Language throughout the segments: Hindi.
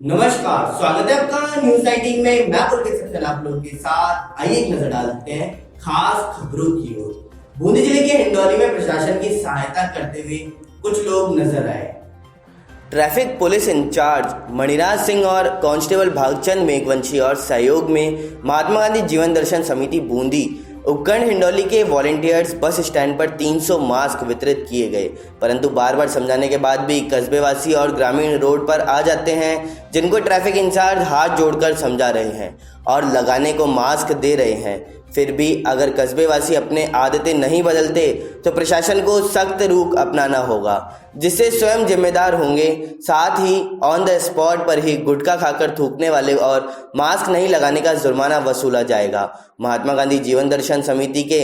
नमस्कार, स्वागत है आपका न्यूज 19 में। मैं पुलकित सक्सेना आप लोगों के साथ। आइए एक नजर डालते हैं खास खबरों की ओर। बूंदी जिले के हिंडौली में प्रशासन की सहायता करते हुए कुछ लोग नजर आए। Traffic police incharge Maniraj Singh और कांस्टेबल भागचंद मेघवंशी और सहयोग में महात्मा गांधी जीवन दर्शन समिति बूंदी उपखंड हिंडौली के वॉलेंटियर्स बस स्टैंड पर 300 मास्क वितरित किए गए, परंतु बार बार समझाने के बाद भी कस्बेवासी और ग्रामीण रोड पर आ जाते हैं, जिनको ट्रैफिक इंचार्ज हाथ जोड़कर समझा रहे हैं और लगाने को मास्क दे रहे हैं। फिर भी अगर कस्बेवासी अपने आदतें नहीं बदलते तो प्रशासन को सख्त रुख अपनाना होगा, जिससे स्वयं जिम्मेदार होंगे। साथ ही ऑन द स्पॉट पर ही गुटखा खाकर थूकने वाले और मास्क नहीं लगाने का जुर्माना वसूला जाएगा। महात्मा गांधी जीवन दर्शन समिति के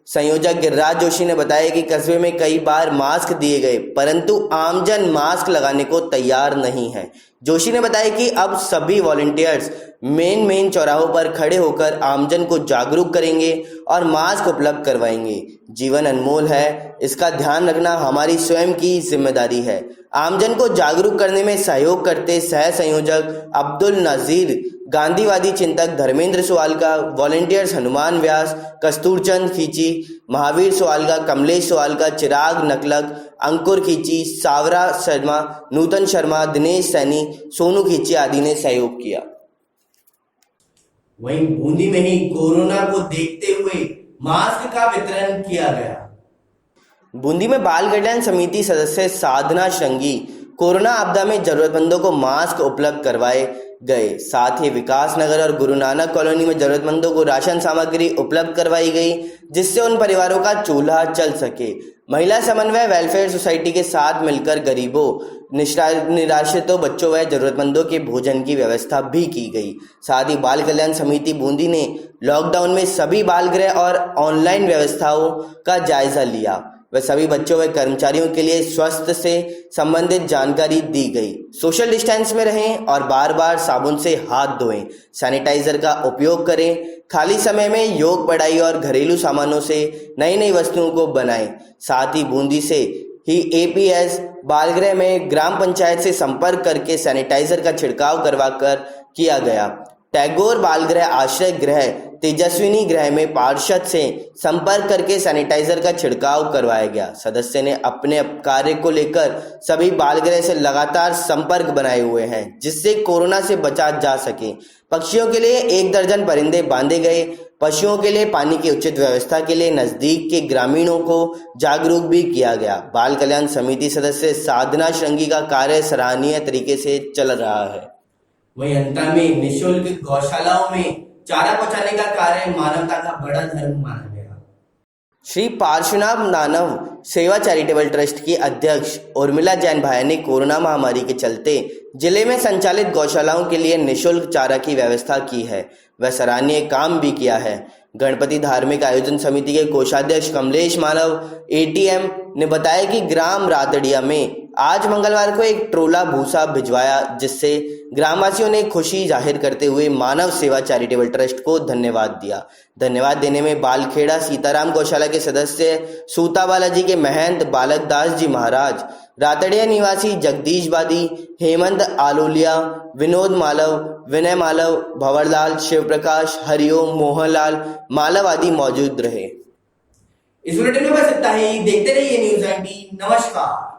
संयोजक गिरिराज जोशी ने बताया कि कस्बे में कई बार मास्क दिए गए, परंतु आमजन मास्क लगाने को तैयार नहीं है। जोशी ने बताया कि अब सभी वॉलंटियर्स मेन चौराहों पर खड़े होकर आमजन को जागरूक करेंगे और मास्क उपलब्ध करवाएंगे। जीवन अनमोल है, इसका ध्यान रखना हमारी स्वयं की जिम्मेदारी है। आमजन को जागरूक करने में सहयोग करते सह संयोजक अब्दुल नाजीर, गांधीवादी चिंतक धर्मेंद्र सुवालका, वॉलंटियर्स हनुमान व्यास, कस्तूरचंद खींची, महावीर सुवालका, कमलेश सुवालका, चिराग नकलक, अंकुर खींची, सावरा शर्मा, नूतन शर्मा, दिनेश सैनी, सोनू खींची आदि ने सहयोग किया। वहीं बूंदी में ही कोरोना को देखते हुए मास्क का वितरण किया गया। बूंदी में बाल कल्याण समिति सदस्य साधना श्रृंगी कोरोना आपदा में जरूरतमंदों को मास्क उपलब्ध करवाए गए। साथ ही विकास नगर और गुरु नानक कॉलोनी में जरूरतमंदों को राशन सामग्री उपलब्ध करवाई गई, जिससे उन परिवारों का चूल्हा चल सके। महिला समन्वय वेलफेयर सोसाइटी के साथ मिलकर गरीबों, निराश्रितों, बच्चों व जरूरतमंदों के भोजन की व्यवस्था भी की गई। साथ ही बाल कल्याण समिति बूंदी ने लॉकडाउन में सभी बाल गृह और ऑनलाइन व्यवस्थाओं का जायजा लिया व सभी बच्चों व कर्मचारियों के लिए स्वास्थ्य से संबंधित जानकारी दी गई। सोशल डिस्टेंस में रहें और बार बार साबुन से हाथ धोएं, सैनिटाइजर का उपयोग करें। खाली समय में योग, पढ़ाई और घरेलू सामानों से नई नई वस्तुओं को बनाएं। साथ ही बूंदी से ही एपीएस बालगृह में ग्राम पंचायत से संपर्क करके सैनिटाइजर का छिड़काव करवाकर किया गया। टैगोर बालगृह आश्रय गृह तेजस्विनी गृह में पार्षद से संपर्क करके सैनिटाइजर का छिड़काव करवाया गया। सदस्य ने अपने कार्य को लेकर सभी बालगृह से लगातार संपर्क बनाए हुए हैं, जिससे कोरोना से बचा जा सके। पक्षियों के लिए 1 दर्जन परिंदे बांधे गए। पशुओं के लिए पानी की उचित व्यवस्था के लिए नजदीक के ग्रामीणों को जागरूक भी किया गया। बाल कल्याण समिति सदस्य साधना श्रृंगी का कार्य सराहनीय तरीके से चल रहा है। वहीं अंता में निःशुल्क गौशालाओं में चारा पहुंचाने का कार्य मानवता का बड़ा धर्म माना गया। श्री पार्श्वनाथ मानव सेवा चैरिटेबल ट्रस्ट की अध्यक्ष उर्मिला जैन भाया ने कोरोना महामारी के चलते जिले में संचालित गौशालाओं के लिए निःशुल्क चारा की व्यवस्था की है व सराहनीय काम भी किया है। गणपति धार्मिक आयोजन समिति के कोषाध्यक्ष कमलेश मानव एटीएम ने बताया कि ग्राम रातड़िया में आज मंगलवार को एक ट्रोला भूसा भिजवाया, जिससे ग्रामवासियों ने खुशी जाहिर करते हुए मानव सेवा चैरिटेबल ट्रस्ट को धन्यवाद दिया। धन्यवाद देने में बालखेड़ा सीताराम गौशाला के सदस्य सूता बालाजी के महंत बालक दास जी महाराज, रातड़िया निवासी जगदीश बादी, हेमंत आलोलिया, विनोद मालव, विनय मालव, भंवरलाल, शिव प्रकाश, हरिओम, मोहनलाल मालव आदि मौजूद रहे। इस बुलेटिन में बस इतना ही। देखते रहिए न्यूज 19। नमस्कार।